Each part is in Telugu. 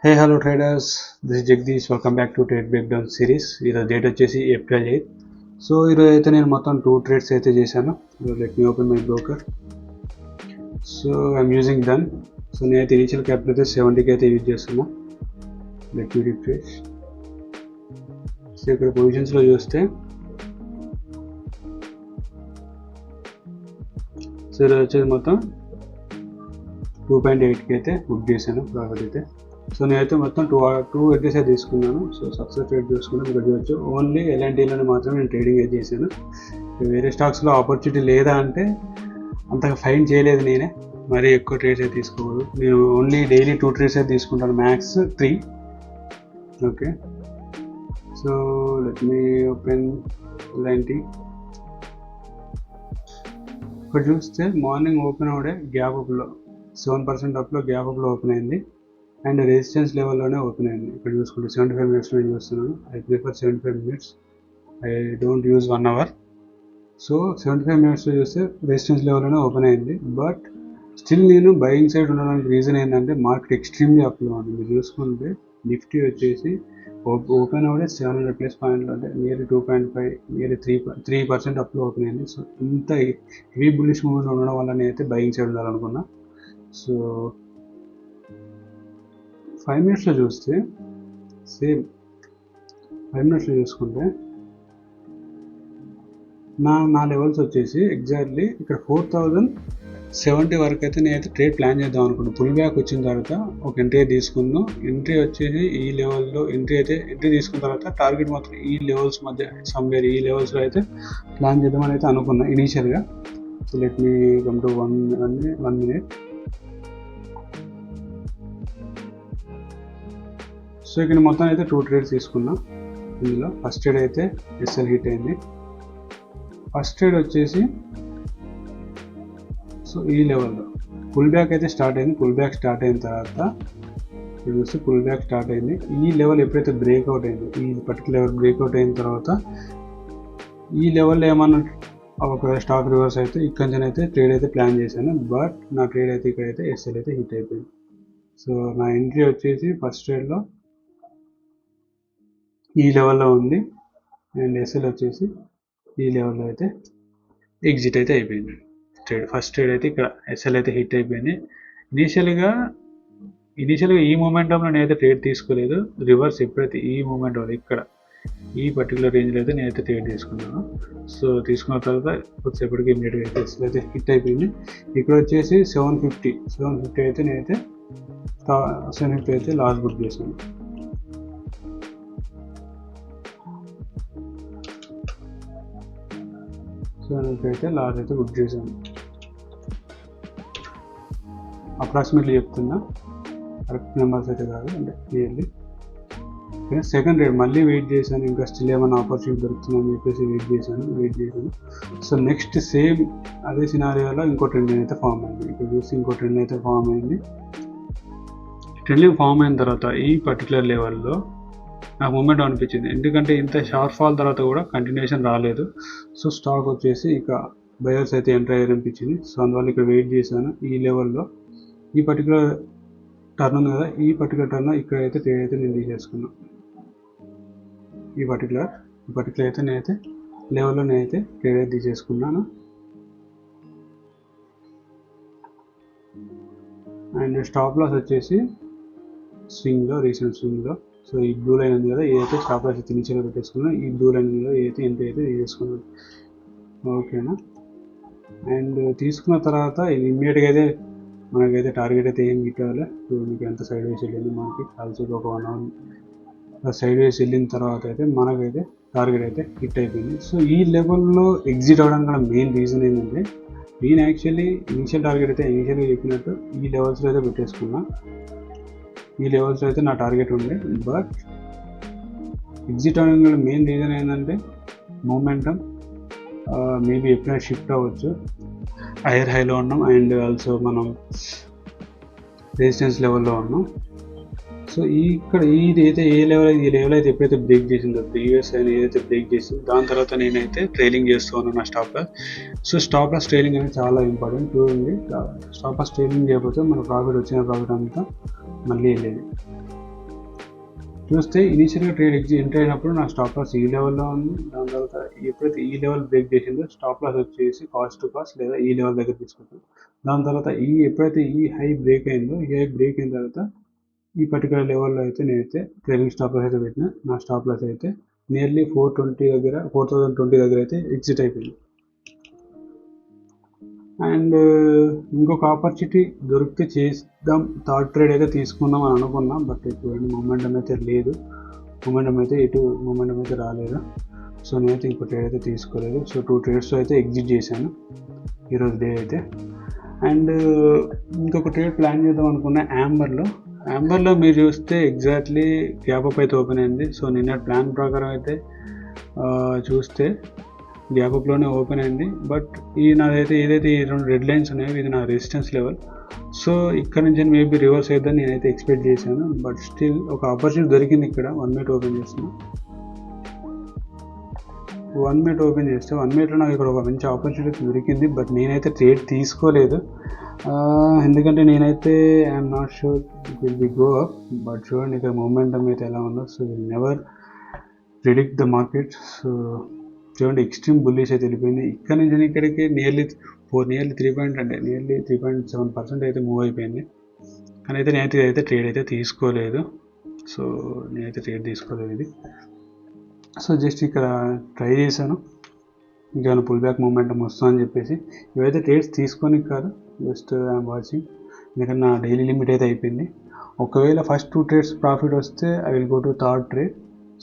Hey, hello traders. This is Jagdish. Welcome back to Trade Breakdown series. ఈరోజు డేట్ వచ్చేసి April 8th. సో ఈరోజు అయితే నేను మొత్తం 2 ట్రేడ్స్ అయితే చేశాను. Let me open my broker. So I'm using done. So నేనైతే ఇనిషియల్ క్యాపిటల్ అయితే 70కి అయితే యూజ్ చేస్తున్నా. Let me refresh. సో ఇక్కడ పొజిషన్స్లో చూస్తే సో ఈరోజు వచ్చేసి మొత్తం 2.8కి అయితే బుక్ చేశాను ప్రాఫిట్ అయితే. సో నేనైతే మొత్తం టూ ఎంట్రీస్ అయితే తీసుకున్నాను. సో సక్సెస్ ట్రేడ్ చూసుకున్నాను. ఇక్కడ చూడొచ్చు ఓన్లీ ఎల్ఎన్టీలోనే మాత్రమే నేను ట్రేడింగ్ అయితే చేశాను. వేరే స్టాక్స్లో ఆపర్చునిటీ లేదా అంటే అంతగా ఫైండ్ చేయలేదు నేనే. మరీ ఎక్కువ ట్రేడ్స్ అయితే తీసుకోకూడదు. నేను ఓన్లీ డైలీ 2 ట్రేడ్స్ అయితే తీసుకుంటాను, max 3. Okay, so let me open LNT. ఇక్కడ చూస్తే మార్నింగ్ ఓపెన్ అవడే గ్యాప్ అప్లో 7% అప్లో గ్యాప్ అప్లో ఓపెన్ అయింది అండ్ రెసిస్టెన్స్ లెవెల్లోనే ఓపెన్ అయింది. ఇక్కడ చూసుకుంటే 75 మినిట్స్లో నేను చూస్తున్నాను. I prefer 75 minutes. I don't use 1 hour. So 75 మినిట్స్లో చూస్తే రెసిస్టెన్స్ లెవెల్లోనే ఓపెన్ అయింది. బట్ స్టిల్ నేను బయింగ్ సైడ్ ఉండడానికి రీజన్ ఏంటంటే మార్కెట్ ఎక్స్ట్రీమ్లీ అప్లో ఉంది. మీరు చూసుకుంటే నిఫ్టీ వచ్చేసి ఓపెన్ అవడే 700+ పాయింట్లు, అంటే నియర్లీ 2.5 నియర్లీ 3% అప్లో ఓపెన్ అయింది. సో ఇంత హెవీ బుల్లిష్ మూవ్మెంట్ ఉండడం వల్ల నేనైతే బయింగ్ సైడ్ ఉండాలనుకున్నా. సో 5 మినిట్స్లో చూస్తే సేమ్ 5 మినిట్స్లో చూసుకుంటే నా లెవెల్స్ వచ్చేసి ఎగ్జాక్ట్లీ ఇక్కడ 4070 వరకు అయితే నేనైతే ట్రేడ్ ప్లాన్ చేద్దాం అనుకున్నాను. పుల్ బ్యాక్ వచ్చిన తర్వాత ఒక ఎంట్రీ తీసుకున్నాను. ఎంట్రీ వచ్చేసి ఈ లెవెల్లో ఎంట్రీ తీసుకున్న తర్వాత టార్గెట్ మాత్రం ఈ లెవెల్స్ మధ్య సమ్వేర్ ఈ లెవెల్స్లో అయితే ప్లాన్ చేద్దామని అయితే అనుకున్నా ఇనీషియల్గా. So let me come to 1 minute. So ఇక్కడ మొత్తం అయితే 2 ట్రేడ్స్ తీసుకున్నా. ఇందులో ఫస్ట్ ట్రేడ్ అయితే ఎస్ఎల్ హిట్ అయింది. ఫస్ట్ ట్రేడ్ వచ్చేసి సో ఈ లెవెల్లో పుల్ బ్యాక్ అయితే స్టార్ట్ అయింది. పుల్ బ్యాక్ స్టార్ట్ అయిన తర్వాత ఇక్కడ చూస్తే పుల్ బ్యాక్ స్టార్ట్ అయింది. ఈ లెవెల్ ఎప్పుడైతే బ్రేక్అవుట్ అయింది, ఈ పర్టికులర్ లెవెల్ బ్రేక్అవుట్ అయిన తర్వాత ఈ లెవెల్లో ఏమన్నా ఒక స్టాక్ రివర్స్ అయితే ఇక్కడ నుంచి అయితే ట్రేడ్ అయితే ప్లాన్ చేశాను. బట్ నా ట్రేడ్ అయితే ఇక్కడైతే ఎస్ఎల్ అయితే హిట్ అయిపోయింది. సో నా ఎంట్రీ వచ్చేసి ఫస్ట్ ట్రేడ్లో ఈ లెవెల్లో ఉంది అండ్ ఎస్ఎల్ వచ్చేసి ఈ లెవెల్లో అయితే ఎగ్జిట్ అయితే అయిపోయింది. ఫస్ట్ ట్రేడ్ అయితే ఇక్కడ ఎస్ఎల్ అయితే హిట్ అయిపోయింది. ఇనీషియల్గా ఈ మూమెంటంలో నేనైతే ట్రేడ్ తీసుకోలేదు. రివర్స్ ఎప్పుడైతే ఈ మూమెంట్ ఇక్కడ ఈ పర్టికులర్ రేంజ్లో అయితే నేనైతే ట్రేడ్ తీసుకున్నాను. సో తీసుకున్న తర్వాత కొద్దిసేపటికి ఇమీడియట్గా అయితే ఎస్ఎల్ అయితే హిట్ అయిపోయింది. ఇక్కడ వచ్చేసి 750 అయితే నేనైతే 750 అయితే లాస్ట్ బుక్ చేశాను. అయితే లాస్ట్ అయితే బుక్ చేశాను. అప్రాక్సిమేట్లీ చెప్తున్నా, కరెక్ట్ నెంబర్స్ అయితే కాదు, అంటే క్లియర్లీ. సెకండ్ రేట్ మళ్ళీ వెయిట్ చేశాను, ఇంకా స్టిల్ ఏమైనా ఆపర్చునిటీ దొరుకుతుందని చెప్పేసి వెయిట్ చేశాను. సో నెక్స్ట్ సేమ్ అదే సినారియోలో ఇంకో ట్రెండ్ అయితే ఫామ్ అయింది. ఇక్కడ చూసి ఇంకో ట్రెండ్ అయితే ఫామ్ అయింది. ట్రెండ్ ఫామ్ అయిన తర్వాత ఈ పర్టికులర్ లెవెల్లో నాకు మూమెంట్ అనిపించింది, ఎందుకంటే ఇంత షార్ట్ ఫాల్ తర్వాత కూడా కంటిన్యూషన్ రాలేదు. సో స్టాక్ వచ్చేసి ఇక బయర్స్ అయితే ఎంటర్ అయ్యారనిపించింది. సో అందువల్ల ఇక్కడ వెయిట్ చేశాను. ఈ లెవెల్లో ఈ పర్టికులర్ టర్న్ ఉంది కదా, ఈ పర్టికులర్ టర్న్ ఇక్కడ అయితే ట్రేడ్ అయితే నేను తీసేసుకున్నాను. ఈ పర్టికులర్ అయితే నేనైతే లెవెల్లో నేనైతే ట్రేడ్ అయితే తీసేసుకున్నాను. అండ్ స్టాప్ లాస్ వచ్చేసి రీసెంట్ స్వింగ్లో సో ఈ బ్లూ లైన్ ఉంది కదా, ఏదైతే స్టాప్ లాస్ అయితే ఇనిషియల్గా పెట్టేసుకున్నాను, ఈ బ్లూ లైన్ ఉందో ఏదైతే ఎంట్రీ అయితే తీసుకున్నాను. ఓకేనా. అండ్ తీసుకున్న తర్వాత ఇది ఇమ్మీడియట్గా అయితే మనకైతే టార్గెట్ అయితే ఏం గిట్టాలి. సో మీకు ఎంత సైడ్ వేసి వెళ్ళింది, మనకి కాల్చేది ఒక 1 అవర్ సైడ్ వేసి వెళ్ళిన తర్వాత అయితే మనకైతే టార్గెట్ అయితే హిట్ అయిపోయింది. సో ఈ లెవెల్లో ఎగ్జిట్ అవ్వడానికి కూడా మెయిన్ రీజన్ ఏంటంటే నేను యాక్చువల్లీ ఇనిషియల్ టార్గెట్ అయితే ఇనిషియల్గా చెప్పినట్టు ఈ లెవెల్స్లో అయితే పెట్టేసుకున్నా. ఈ లెవెల్స్లో అయితే నా టార్గెట్ ఉంది. బట్ ఎగ్జిట్ అవ్వడానికి మెయిన్ రీజన్ ఏంటంటే మూమెంటం మేబీ ఎప్పుడైనా షిఫ్ట్ అవ్వచ్చు. హైయర్ హైలో ఉన్నాం అండ్ ఆల్సో మనం రెసిస్టెన్స్ లెవెల్లో ఉన్నాం. సో ఇక్కడ ఈ లెవెల్ అయితే ఎప్పుడైతే బ్రేక్ చేసిందో, ప్రీవియస్ అయిన ఏదైతే బ్రేక్ చేసిందో దాని తర్వాత నేనైతే ట్రైలింగ్ చేస్తూ ఉన్నాను నా stop loss. So stop loss trailing అనేది చాలా ఇంపార్టెంట్. చూడండి, స్టాప్ లాస్ ట్రైలింగ్ చేయకపోతే మన వచ్చిన ప్రాఫిట్ అంతా మళ్ళీ వెళ్ళేది. చూస్తే ఇనిషియల్గా ట్రేడ్ ఎంటర్ అయినప్పుడు నా స్టాప్ లాస్ ఈ లెవెల్లో ఉంది. దాని తర్వాత ఎప్పుడైతే ఈ లెవెల్ బ్రేక్ చేసిందో స్టాప్ లాస్ వచ్చేసి కాస్ట్ టు కాస్ట్ లేదా ఈ లెవెల్ దగ్గర తీసుకుంటాను. దాని తర్వాత ఎప్పుడైతే ఈ హై బ్రేక్ అయిందో ఈ హై బ్రేక్ అయిన తర్వాత ఈ పర్టికులర్ లెవెల్లో అయితే నేనైతే ట్రైలింగ్ స్టాప్ లాస్ అయితే పెట్టిన. నా స్టాప్ లాస్ అయితే నియర్లీ 4020 దగ్గర అయితే ఎగ్జిట్ అయిపోయింది. అండ్ ఇంకొక ఆపర్చునిటీ దొరికితే చేద్దాం, థర్డ్ ట్రేడ్ అయితే తీసుకుందాం అని అనుకున్నా. బట్ ఇప్పుడు మొమెంటం అయితే లేదు, మొమెంటం అయితే రాలేదు. సో నేనైతే ఇంకో ట్రేడ్ అయితే తీసుకోలేదు. సో 2 ట్రేడ్స్ అయితే ఎగ్జిట్ చేశాను ఈరోజు డే అయితే. అండ్ ఇంకొక ట్రేడ్ ప్లాన్ చేద్దాం అనుకున్నా యాంబర్లో మీరు చూస్తే ఎగ్జాక్ట్లీ గ్యాప్ అప్ అయితే ఓపెన్ అయింది. సో నిన్న ప్లాన్ ప్రకారం అయితే చూస్తే గ్యాప్ అప్లోనే ఓపెన్ అయింది. బట్ నాదైతే ఏదైతే ఈ 2 రెడ్ లైన్స్ ఉన్నాయో ఇది నా రెసిస్టెన్స్ లెవెల్. సో ఇక్కడ నుంచి మేబీ రివర్స్ అయిద్దని నేనైతే ఎక్స్పెక్ట్ చేశాను. బట్ స్టిల్ ఒక ఆపర్చునిటీ దొరికింది. ఇక్కడ 1 మినిట్ ఓపెన్ చేస్తున్నాను. 1 మినిట్ ఓపెన్ చేస్తే 1 మినిట్లో నాకు ఇక్కడ ఒక మంచి ఆపర్చునిటీ దొరికింది. బట్ నేనైతే ట్రేడ్ తీసుకోలేదు, ఎందుకంటే నేనైతే I'm not sure it will be go up. But చూడండి ఇక్కడ మొమెంటం అయితే ఎలా ఉందో. So will never predict the market. So చూడండి ఎక్స్ట్రీమ్ బుల్లిష్ అయితే వెళ్ళిపోయింది. ఇక్కడ నుంచి ఇక్కడికి నియర్లీ 3.7% అయితే మూవ్ అయిపోయింది. కానీ అయితే నేనైతే ట్రేడ్ అయితే తీసుకోలేదు. ఇది. సో జస్ట్ ఇక్కడ ట్రై చేశాను, ఇంకేమైనా పుల్ బ్యాక్ మూమెంటం వస్తుందని చెప్పేసి. ఇవైతే ట్రేడ్స్ తీసుకొని కాదు, జస్ట్ ఐఎమ్ వాచింగ్. ఎందుకంటే నా డైలీ లిమిట్ అయితే అయిపోయింది. ఒకవేళ ఫస్ట్ 2 ట్రేడ్స్ ప్రాఫిట్ వస్తే I will go to third trade.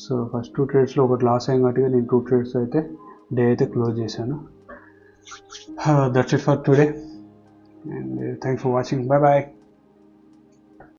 So first 2 ట్రేడ్స్లో ఒకటి లాస్ అయ్యాం కాబట్టి నేను 2 ట్రేడ్స్ అయితే డే అయితే క్లోజ్ చేశాను. That's it for today and thanks for watching. Bye bye.